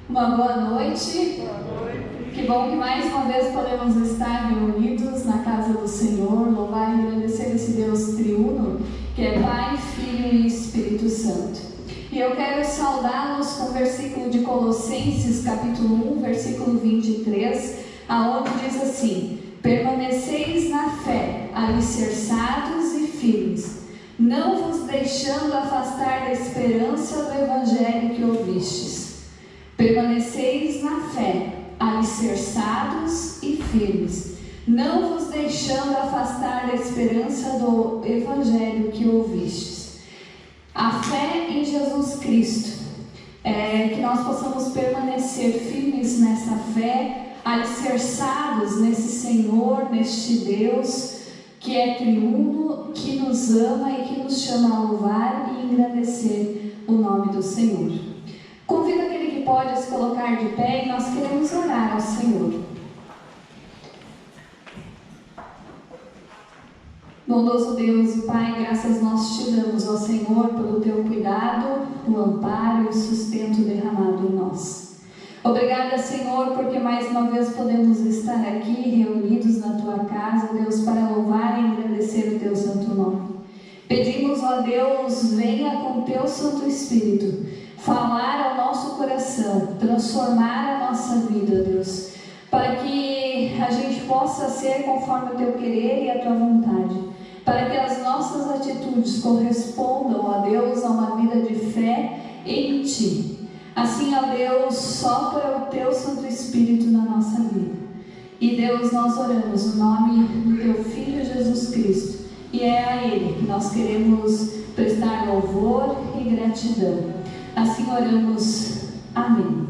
Uma boa noite. Que bom que mais uma vez podemos estar reunidos na casa do Senhor, louvar e agradecer esse Deus triuno, que é Pai, Filho e Espírito Santo. E eu quero saudá-los com o versículo de Colossenses, capítulo 1, versículo 23, aonde diz assim: permaneceis na fé, alicerçados e firmes, não vos deixando afastar da esperança do Evangelho que ouvistes. Permaneceis na fé, alicerçados e firmes, não vos deixando afastar da esperança do Evangelho que ouvistes. A fé em Jesus Cristo, que nós possamos permanecer firmes nessa fé, alicerçados nesse Senhor, neste Deus que é triuno, que nos ama e que nos chama a louvar e engrandecer o nome do Senhor. Convido aquele que pode se colocar de pé e nós queremos orar ao Senhor. Bondoso Deus e Pai, graças nós te damos ao Senhor pelo teu cuidado, o amparo e o sustento derramado em nós. Obrigada, Senhor, porque mais uma vez podemos estar aqui reunidos na tua casa, Deus, para louvar e engrandecer o teu santo nome. Pedimos, ó Deus, venha com teu Santo Espírito falar ao nosso coração, transformar a nossa vida, Deus, para que a gente possa ser conforme o teu querer e a tua vontade, para que as nossas atitudes correspondam, ó Deus, a uma vida de fé em ti. Assim, ó Deus, sopra o teu Santo Espírito na nossa vida. E Deus, nós oramos no nome do teu Filho Jesus Cristo, e é a Ele que nós queremos prestar louvor e gratidão. Assim oramos. Amém.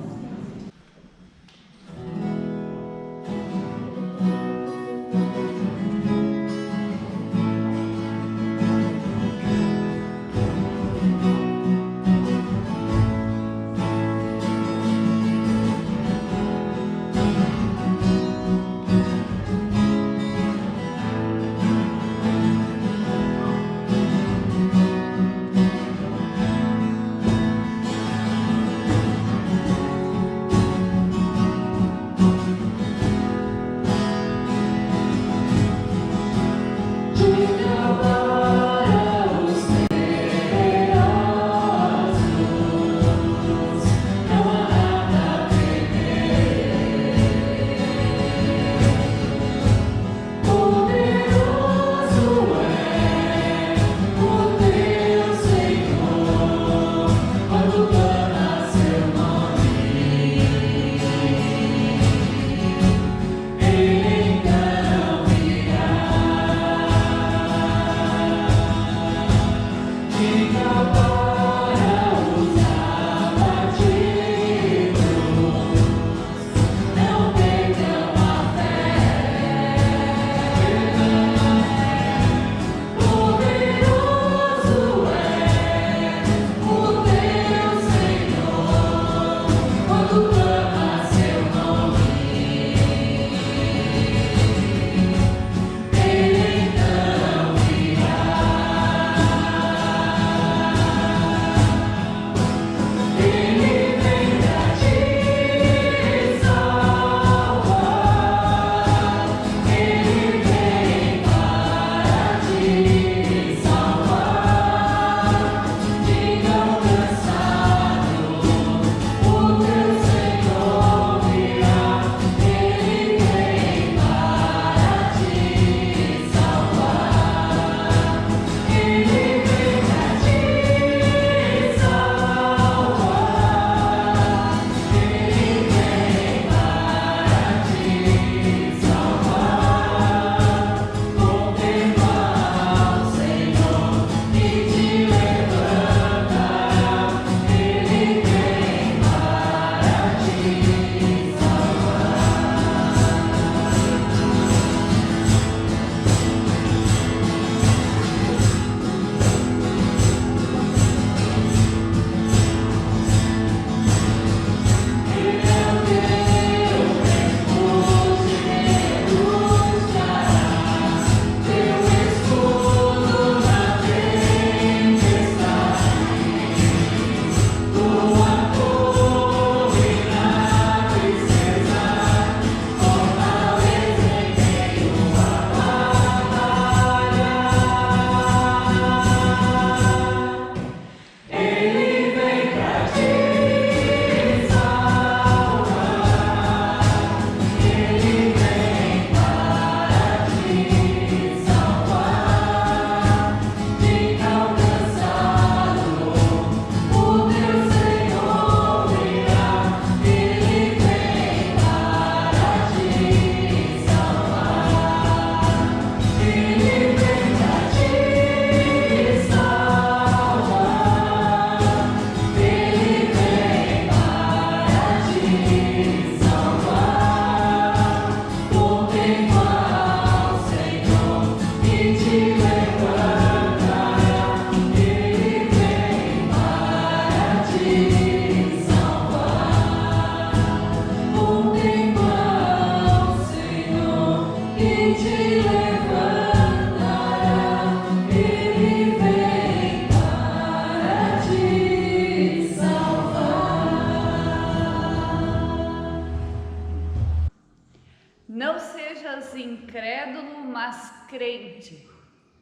não sejas incrédulo, mas crente.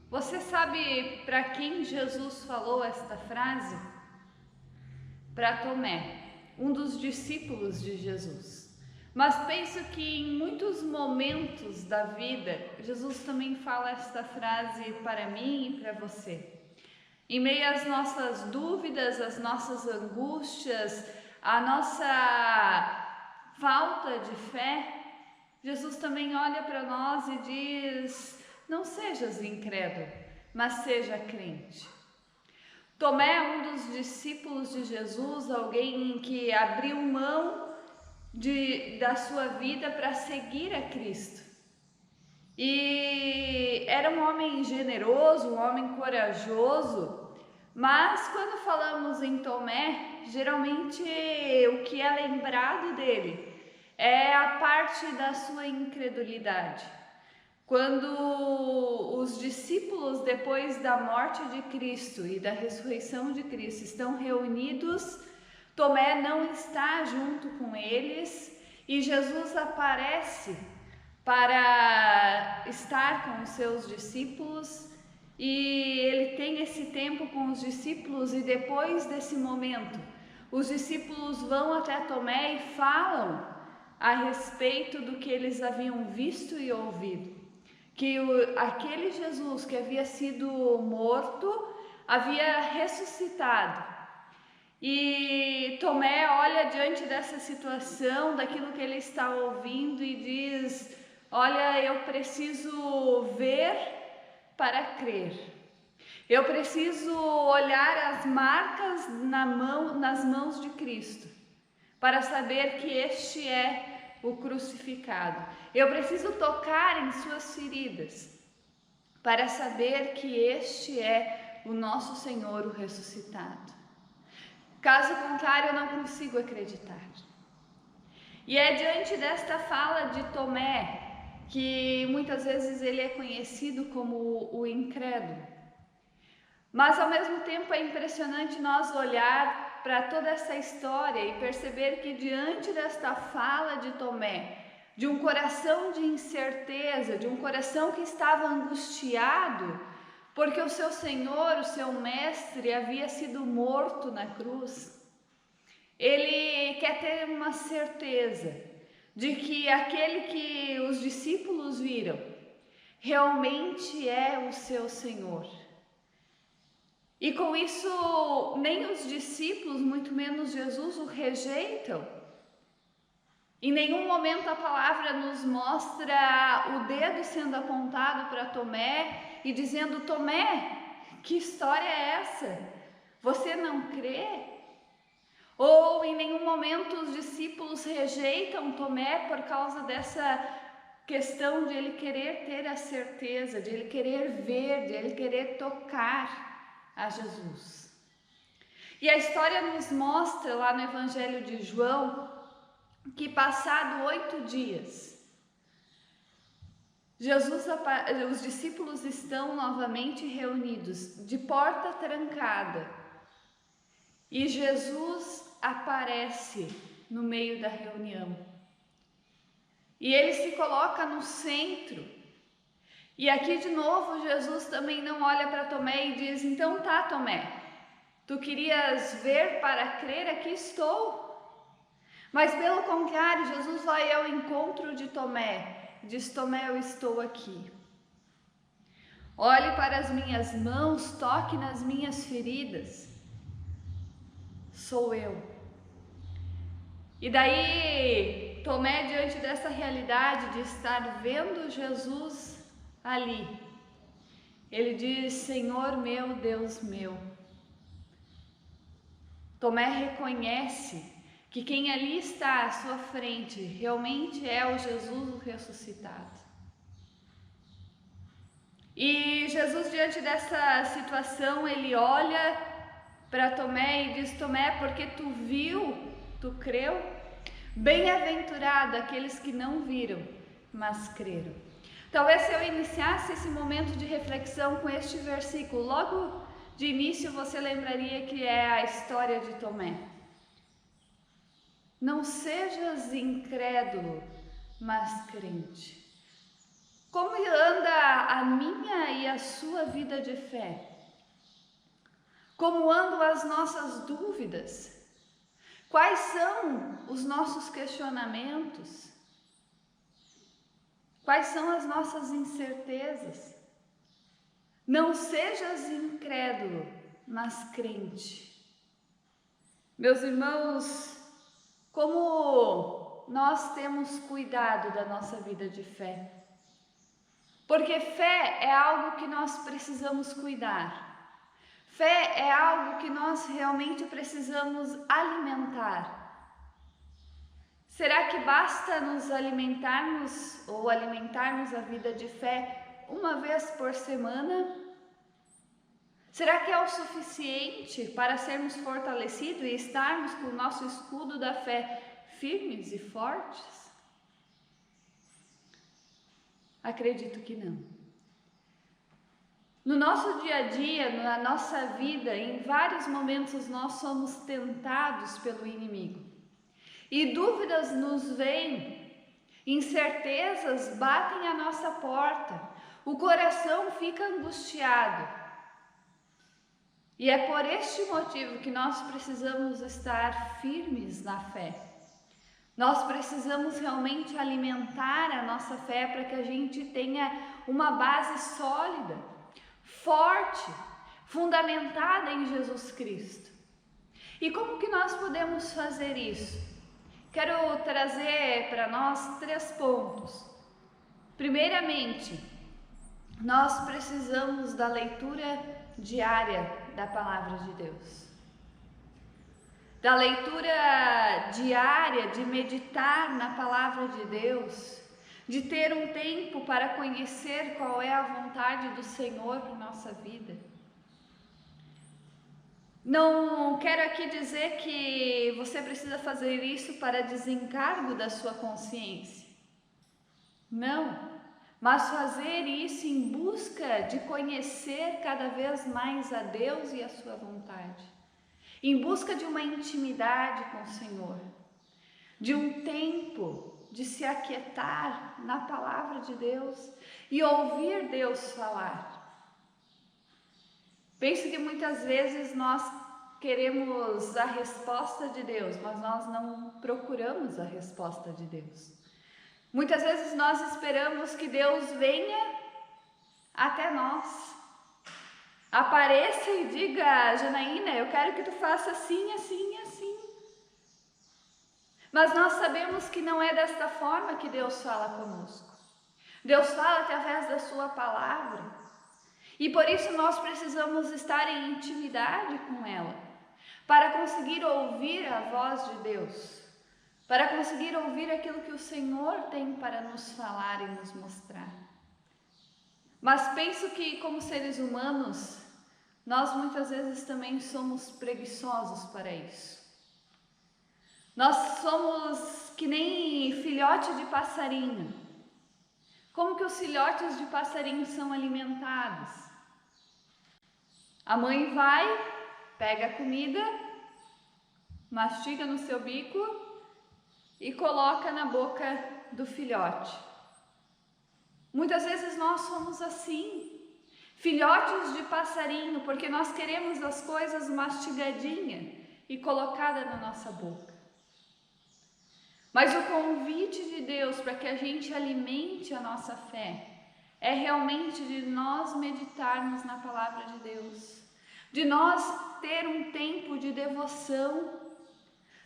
Você sabe para quem Jesus falou esta frase? Para Tomé, um dos discípulos de Jesus. Mas penso que em muitos momentos da vida, Jesus também fala esta frase para mim e para você. Em meio às nossas dúvidas, às nossas angústias, à nossa falta de fé, Jesus também olha para nós e diz: não sejas incrédulo, mas seja crente. Tomé é um dos discípulos de Jesus, alguém que abriu mão da sua vida para seguir a Cristo. E era um homem generoso, um homem corajoso, mas quando falamos em Tomé, geralmente o que é lembrado dele é a parte da sua incredulidade. Quando os discípulos, depois da morte de Cristo e da ressurreição de Cristo, estão reunidos, Tomé não está junto com eles e Jesus aparece para estar com os seus discípulos e ele tem esse tempo com os discípulos e depois desse momento, os discípulos vão até Tomé e falam a respeito do que eles haviam visto e ouvido. Que aquele Jesus que havia sido morto havia ressuscitado. E Tomé olha diante dessa situação, daquilo que ele está ouvindo e diz: olha, eu preciso ver para crer. Eu preciso olhar as marcas nas mãos de Cristo para saber que este é o crucificado. Eu preciso tocar em suas feridas para saber que este é o nosso Senhor, o ressuscitado. Caso contrário, eu não consigo acreditar. E é diante desta fala de Tomé que muitas vezes ele é conhecido como o incrédulo. Mas ao mesmo tempo é impressionante nós olhar para toda essa história e perceber que diante desta fala de Tomé, de um coração de incerteza, de um coração que estava angustiado, porque o seu Senhor, o seu Mestre, havia sido morto na cruz, ele quer ter uma certeza de que aquele que os discípulos viram realmente é o seu Senhor. E com isso, nem os discípulos, muito menos Jesus, o rejeitam. Em nenhum momento a palavra nos mostra o dedo sendo apontado para Tomé e dizendo: Tomé, que história é essa? Você não crê? Ou em nenhum momento os discípulos rejeitam Tomé por causa dessa questão de ele querer ter a certeza, de ele querer ver, de ele querer tocar a Jesus. E a história nos mostra lá no Evangelho de João que passado 8 dias, os discípulos estão novamente reunidos, de porta trancada, e Jesus aparece no meio da reunião. E ele se coloca no centro. E aqui de novo Jesus também não olha para Tomé e diz: então tá, Tomé, tu querias ver para crer, aqui estou. Mas pelo contrário, Jesus vai ao encontro de Tomé, diz: Tomé, eu estou aqui. Olhe para as minhas mãos, toque nas minhas feridas. Sou eu. E daí, Tomé, diante dessa realidade de estar vendo Jesus ali, ele diz: Senhor meu, Deus meu. Tomé reconhece que quem ali está à sua frente realmente é o Jesus o ressuscitado. E Jesus, diante dessa situação, ele olha para Tomé e diz: Tomé, porque tu viu, tu creu? Bem-aventurado aqueles que não viram, mas creram. Talvez se eu iniciasse esse momento de reflexão com este versículo, logo de início você lembraria que é a história de Tomé. Não sejas incrédulo, mas crente. Como anda a minha e a sua vida de fé? Como andam as nossas dúvidas? Quais são os nossos questionamentos? Quais são as nossas incertezas? Não sejas incrédulo, mas crente. Meus irmãos, como nós temos cuidado da nossa vida de fé? Porque fé é algo que nós precisamos cuidar. Fé é algo que nós realmente precisamos alimentar. Será que basta nos alimentarmos ou alimentarmos a vida de fé uma vez por semana? Será que é o suficiente para sermos fortalecidos e estarmos com o nosso escudo da fé firmes e fortes? Acredito que não. No nosso dia a dia, na nossa vida, em vários momentos nós somos tentados pelo inimigo. E dúvidas nos vêm, incertezas batem à nossa porta, o coração fica angustiado. E é por este motivo que nós precisamos estar firmes na fé. Nós precisamos realmente alimentar a nossa fé para que a gente tenha uma base sólida, forte, fundamentada em Jesus Cristo. E como que nós podemos fazer isso? Quero trazer para nós 3 pontos. Primeiramente, nós precisamos da leitura diária da Palavra de Deus. Da leitura diária, de meditar na Palavra de Deus, de ter um tempo para conhecer qual é a vontade do Senhor para a nossa vida. Não quero aqui dizer que você precisa fazer isso para desencargo da sua consciência. Não, mas fazer isso em busca de conhecer cada vez mais a Deus e a sua vontade. Em busca de uma intimidade com o Senhor, de um tempo de se aquietar na palavra de Deus e ouvir Deus falar. Penso que muitas vezes nós queremos a resposta de Deus, mas nós não procuramos a resposta de Deus. Muitas vezes nós esperamos que Deus venha até nós. Apareça e diga: Janaína, eu quero que tu faça assim, assim, assim. Mas nós sabemos que não é desta forma que Deus fala conosco. Deus fala através da sua palavra. E por isso nós precisamos estar em intimidade com ela, para conseguir ouvir a voz de Deus, para conseguir ouvir aquilo que o Senhor tem para nos falar e nos mostrar. Mas penso que como seres humanos, nós muitas vezes também somos preguiçosos para isso. Nós somos que nem filhote de passarinho. Como que os filhotes de passarinho são alimentados? A mãe vai, pega a comida, mastiga no seu bico e coloca na boca do filhote. Muitas vezes nós somos assim. Filhotes de passarinho, porque nós queremos as coisas mastigadinha e colocada na nossa boca. Mas o convite de Deus para que a gente alimente a nossa fé é realmente de nós meditarmos na palavra de Deus, de nós ter um tempo de devoção,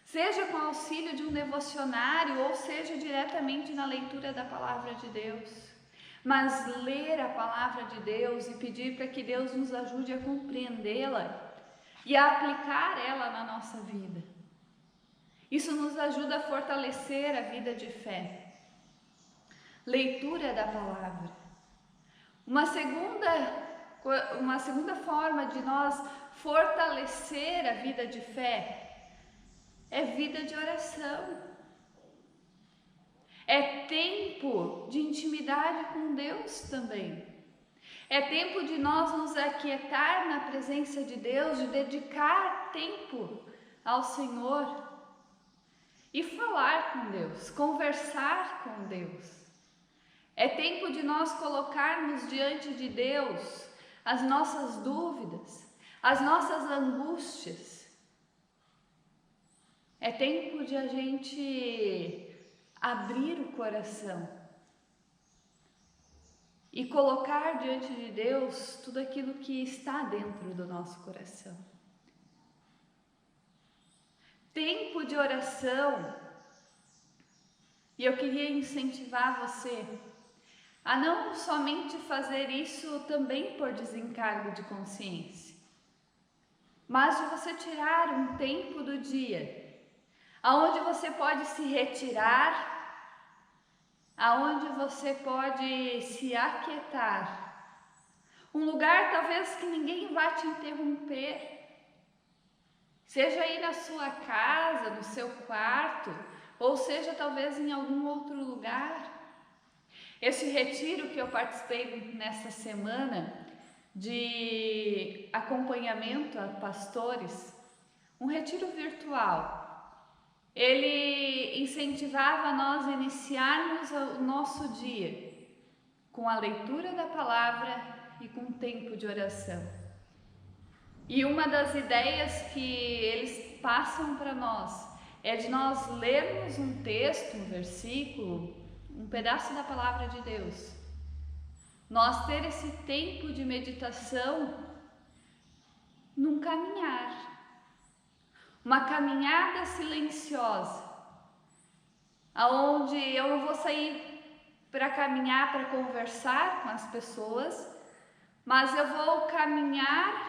seja com auxílio de um devocionário ou seja diretamente na leitura da palavra de Deus. Mas ler a palavra de Deus e pedir para que Deus nos ajude a compreendê-la e a aplicar ela na nossa vida. Isso nos ajuda a fortalecer a vida de fé. Leitura da palavra. Uma segunda forma de nós fortalecer a vida de fé é vida de oração. É tempo de intimidade com Deus também. É tempo de nós nos aquietar na presença de Deus, de dedicar tempo ao Senhor. e falar com Deus, conversar com Deus. É tempo de nós colocarmos diante de Deus as nossas dúvidas, as nossas angústias. É tempo de a gente abrir o coração e colocar diante de Deus tudo aquilo que está dentro do nosso coração. Tempo de oração. E eu queria incentivar você a não somente fazer isso também por desencargo de consciência, mas de você tirar um tempo do dia, aonde você pode se retirar, aonde você pode se aquietar, um lugar talvez que ninguém vá te interromper, seja aí na sua casa, no seu quarto, ou seja talvez em algum outro lugar. Esse retiro que eu participei nessa semana de acompanhamento a pastores, um retiro virtual, ele incentivava nós a iniciarmos o nosso dia com a leitura da palavra e com um tempo de oração. E uma das ideias que eles passam para nós é de nós lermos um texto, um versículo, um pedaço da palavra de Deus, nós ter esse tempo de meditação num caminhar, uma caminhada silenciosa, aonde eu não vou sair para caminhar, para conversar com as pessoas, mas eu vou caminhar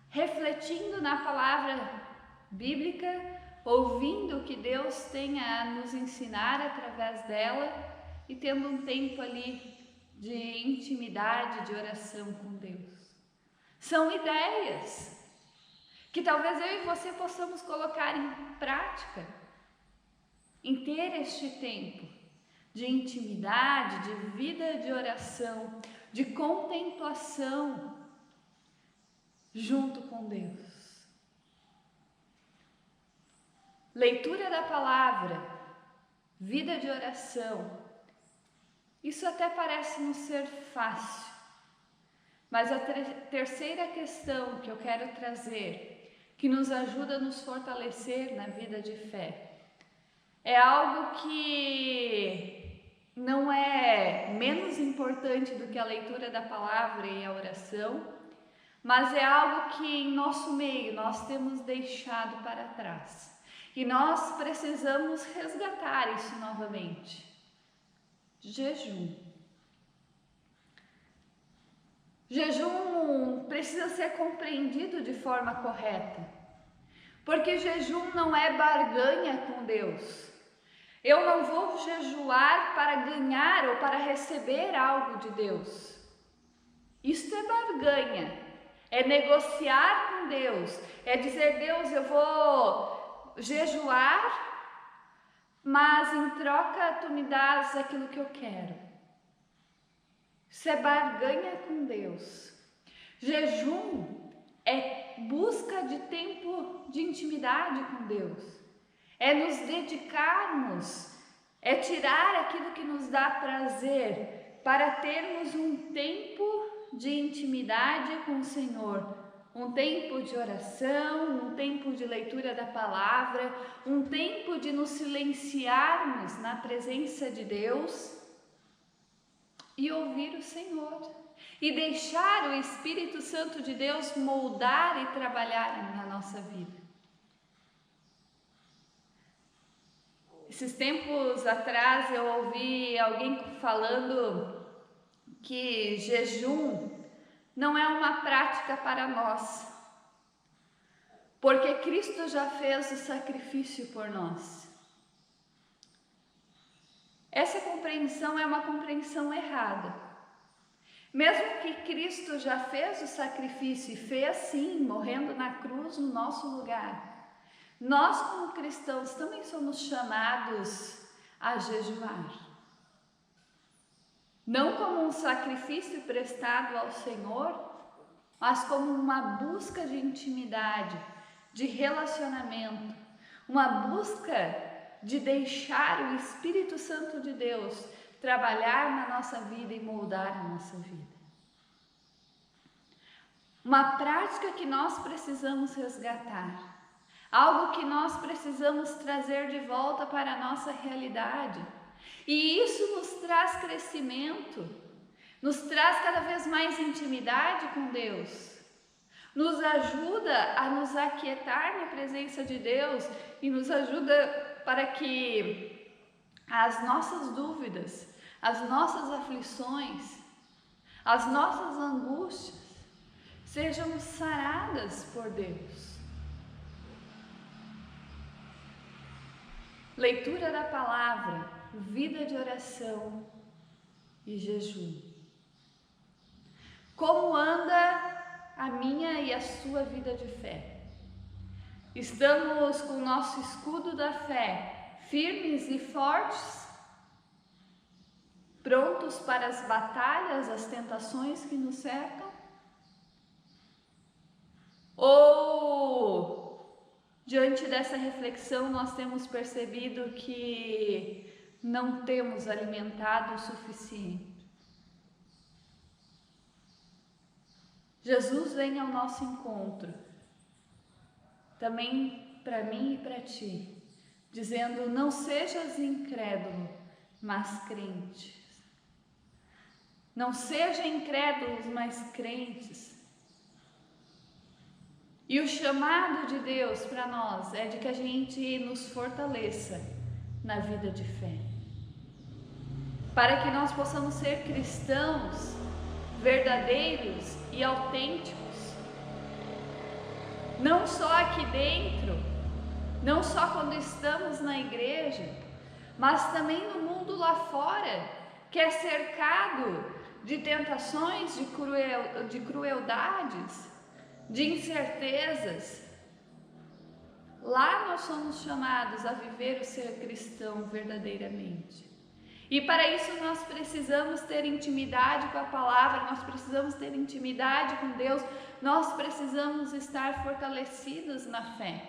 refletindo na palavra bíblica, ouvindo o que Deus tem a nos ensinar através dela e tendo um tempo ali de intimidade, de oração com Deus. São ideias que talvez eu e você possamos colocar em prática, em ter este tempo de intimidade, de vida de oração, de contemplação junto com Deus. Leitura da palavra, vida de oração, isso até parece não ser fácil, mas a terceira questão que eu quero trazer, que nos ajuda a nos fortalecer na vida de fé, é algo que não é menos importante do que a leitura da palavra e a oração, mas é algo que em nosso meio nós temos deixado para trás. E nós precisamos resgatar isso novamente. Jejum. Jejum precisa ser compreendido de forma correta, porque jejum não é barganha com Deus. Eu não vou jejuar para ganhar ou para receber algo de Deus. Isso é barganha, é negociar com Deus, é dizer: Deus, eu vou jejuar, mas em troca tu me dás aquilo que eu quero. Isso é barganha com Deus. Jejum é busca de tempo de intimidade com Deus, é nos dedicarmos, é tirar aquilo que nos dá prazer para termos um tempo de intimidade com o Senhor. Um tempo de oração, um tempo de leitura da palavra, um tempo de nos silenciarmos na presença de Deus e ouvir o Senhor. E deixar o Espírito Santo de Deus moldar e trabalhar na nossa vida. Esses tempos atrás eu ouvi alguém falando que jejum não é uma prática para nós, porque Cristo já fez o sacrifício por nós. Essa compreensão é uma compreensão errada. Mesmo que Cristo já fez o sacrifício e fez sim, morrendo na cruz no nosso lugar, nós como cristãos também somos chamados a jejuar. Não como um sacrifício prestado ao Senhor, mas como uma busca de intimidade, de relacionamento, uma busca de deixar o Espírito Santo de Deus trabalhar na nossa vida e moldar a nossa vida. Uma prática que nós precisamos resgatar, algo que nós precisamos trazer de volta para a nossa realidade. E isso nos traz crescimento, nos traz cada vez mais intimidade com Deus, nos ajuda a nos aquietar na presença de Deus e nos ajuda para que as nossas dúvidas, as nossas aflições, as nossas angústias sejam saradas por Deus. Leitura da palavra, vida de oração e jejum. Como anda a minha e a sua vida de fé? Estamos com o nosso escudo da fé firmes e fortes, prontos para as batalhas, as tentações que nos cercam? Ou, diante dessa reflexão, nós temos percebido que não temos alimentado o suficiente? Jesus vem ao nosso encontro, também para mim e para ti, dizendo: não sejas incrédulo, mas crente. Não sejam incrédulos, mas crentes. E o chamado de Deus para nós é de que a gente nos fortaleça na vida de fé, para que nós possamos ser cristãos verdadeiros e autênticos, não só aqui dentro, não só quando estamos na igreja, mas também no mundo lá fora, que é cercado de tentações, de crueldades, de incertezas. Lá nós somos chamados a viver o ser cristão verdadeiramente. E para isso nós precisamos ter intimidade com a palavra, nós precisamos ter intimidade com Deus, nós precisamos estar fortalecidos na fé.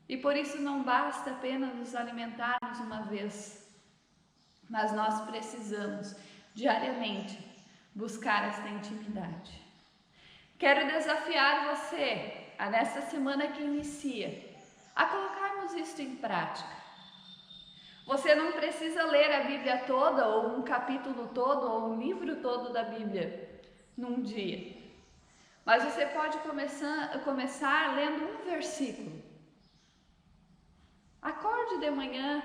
E por isso não basta apenas nos alimentarmos uma vez, mas nós precisamos diariamente buscar esta intimidade. Quero desafiar você, nesta semana que inicia, a colocarmos isto em prática. Você não precisa ler a Bíblia toda, ou um capítulo todo, ou um livro todo da Bíblia num dia. Mas você pode começar lendo um versículo. Acorde de manhã,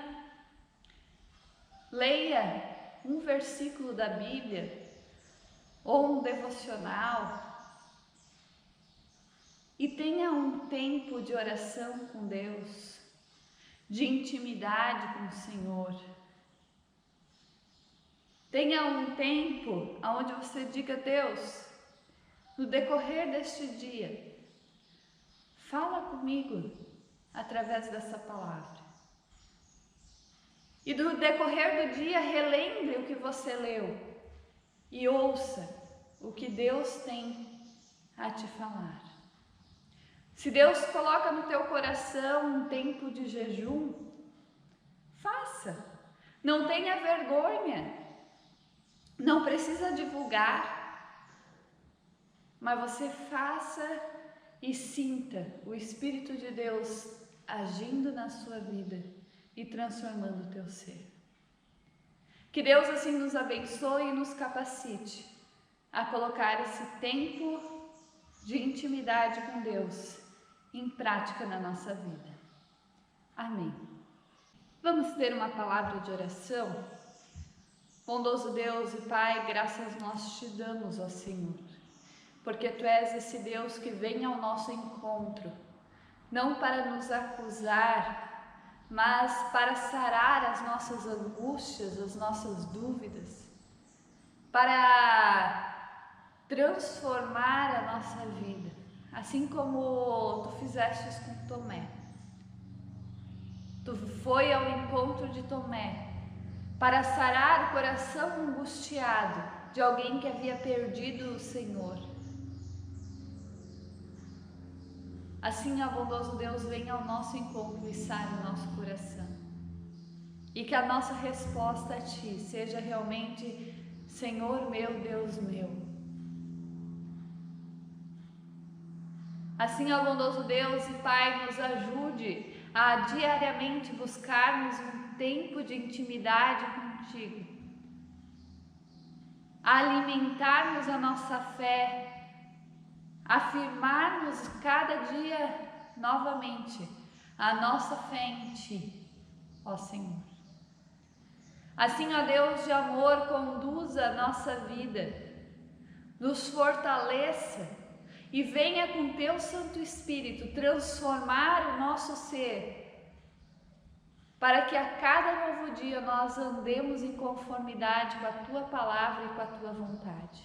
leia um versículo da Bíblia, ou um devocional, e tenha um tempo de oração com Deus, de intimidade com o Senhor. Tenha um tempo onde você diga: Deus, no decorrer deste dia, fala comigo através dessa palavra. E no decorrer do dia, relembre o que você leu e ouça o que Deus tem a te falar. Se Deus coloca no teu coração um tempo de jejum, faça. Não tenha vergonha. Não precisa divulgar. Mas você faça e sinta o Espírito de Deus agindo na sua vida e transformando o teu ser. Que Deus assim nos abençoe e nos capacite a colocar esse tempo de intimidade com Deus em prática na nossa vida. Amém. Vamos ter uma palavra de oração? Bondoso Deus e Pai, graças nós te damos, ó Senhor, porque Tu és esse Deus que vem ao nosso encontro, não para nos acusar, mas para sarar as nossas angústias, as nossas dúvidas, para transformar a nossa vida. Assim como Tu fizestes com Tomé. Tu foi ao encontro de Tomé para sarar o coração angustiado de alguém que havia perdido o Senhor. Assim, ó bondoso Deus, vem ao nosso encontro e sare o nosso coração. e que a nossa resposta a Ti seja realmente: Senhor meu, Deus meu. Assim, ó bondoso Deus e Pai, nos ajude a diariamente buscarmos um tempo de intimidade contigo, a alimentarmos a nossa fé, afirmarmos cada dia novamente a nossa fé em Ti, ó Senhor. Assim, ó Deus de amor, conduza a nossa vida, nos fortaleça e venha com Teu Santo Espírito transformar o nosso ser, para que a cada novo dia nós andemos em conformidade com a Tua palavra e com a Tua vontade.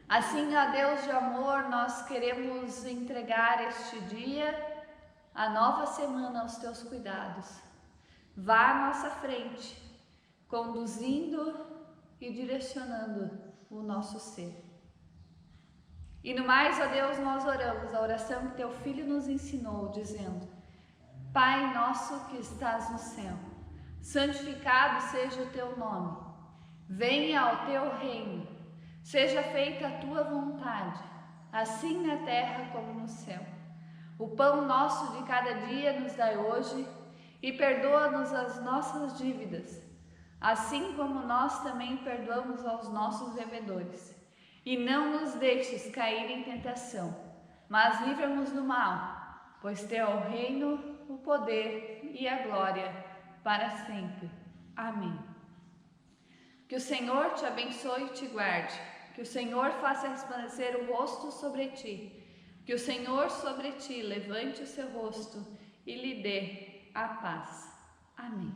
Assim, ó Deus de amor, nós queremos entregar este dia, a nova semana, aos Teus cuidados. Vá à nossa frente, conduzindo e direcionando o nosso ser. E no mais, ó Deus, nós oramos a oração que Teu Filho nos ensinou, dizendo: Pai nosso que estás no céu, santificado seja o Teu nome. Venha o Teu reino. Seja feita a Tua vontade, assim na terra como no céu. O pão nosso de cada dia nos dai hoje, e perdoa-nos as nossas dívidas, assim como nós também perdoamos aos nossos devedores. E não nos deixes cair em tentação, mas livra-nos do mal, pois Teu é o reino, o poder e a glória para sempre. Amém. Que o Senhor te abençoe e te guarde, que o Senhor faça resplandecer o rosto sobre ti, que o Senhor sobre ti levante o seu rosto e lhe dê a paz. Amém.